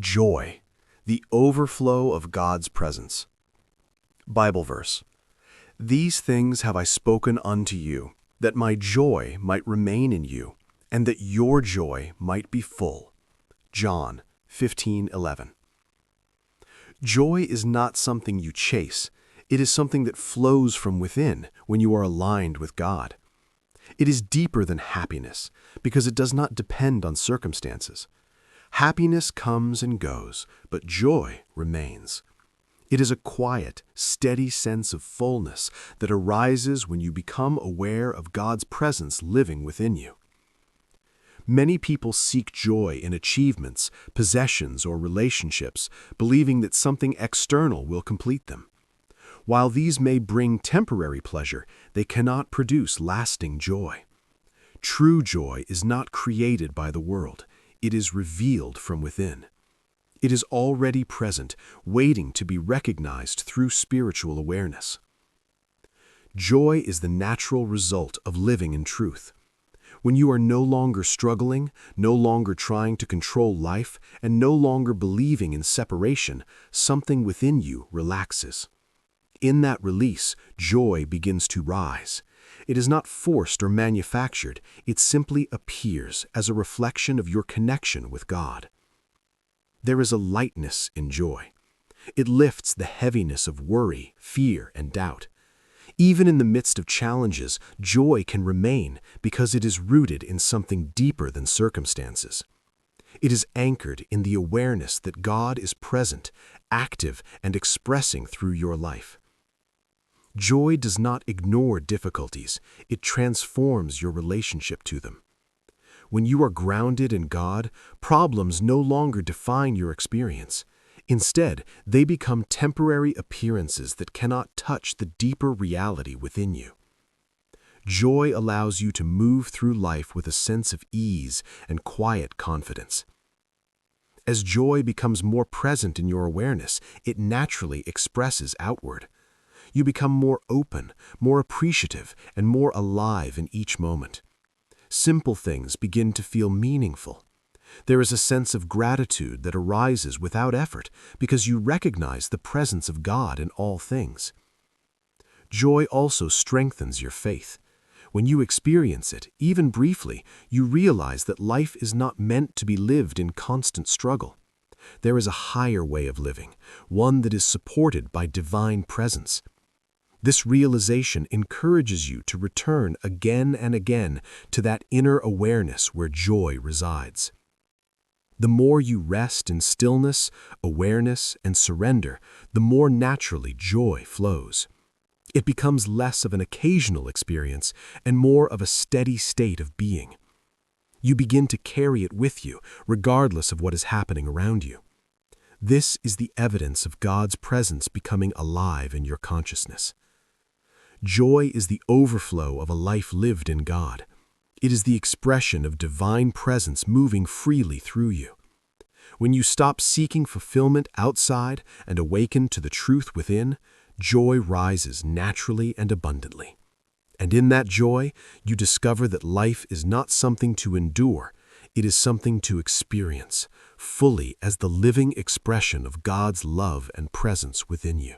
Joy, the overflow of God's presence. Bible verse. These things have I spoken unto you, that my joy might remain in you, and that your joy might be full. John 15:11. Joy is not something you chase. It is something that flows from within when you are aligned with God. It is deeper than happiness because it does not depend on circumstances. Happiness comes and goes, but joy remains. It is a quiet, steady sense of fullness that arises when you become aware of God's presence living within you. Many people seek joy in achievements, possessions, or relationships, believing that something external will complete them. While these may bring temporary pleasure, they cannot produce lasting joy. True joy is not created by the world. It is revealed from within. It is already present, waiting to be recognized through spiritual awareness. Joy is the natural result of living in truth. When you are no longer struggling, no longer trying to control life, and no longer believing in separation, something within you relaxes. In that release, joy begins to rise. It is not forced or manufactured. It simply appears as a reflection of your connection with God. There is a lightness in joy. It lifts the heaviness of worry, fear, and doubt. Even in the midst of challenges, joy can remain because it is rooted in something deeper than circumstances. It is anchored in the awareness that God is present, active, and expressing through your life. Joy does not ignore difficulties. It transforms your relationship to them. When you are grounded in God, problems no longer define your experience. Instead, they become temporary appearances that cannot touch the deeper reality within you. Joy allows you to move through life with a sense of ease and quiet confidence. As joy becomes more present in your awareness, it naturally expresses outward. You become more open, more appreciative, and more alive in each moment. Simple things begin to feel meaningful. There is a sense of gratitude that arises without effort because you recognize the presence of God in all things. Joy also strengthens your faith. When you experience it, even briefly, you realize that life is not meant to be lived in constant struggle. There is a higher way of living, one that is supported by divine presence. This realization encourages you to return again and again to that inner awareness where joy resides. The more you rest in stillness, awareness, and surrender, the more naturally joy flows. It becomes less of an occasional experience and more of a steady state of being. You begin to carry it with you, regardless of what is happening around you. This is the evidence of God's presence becoming alive in your consciousness. Joy is the overflow of a life lived in God. It is the expression of divine presence moving freely through you. When you stop seeking fulfillment outside and awaken to the truth within, joy rises naturally and abundantly. And in that joy, you discover that life is not something to endure, it is something to experience, fully as the living expression of God's love and presence within you.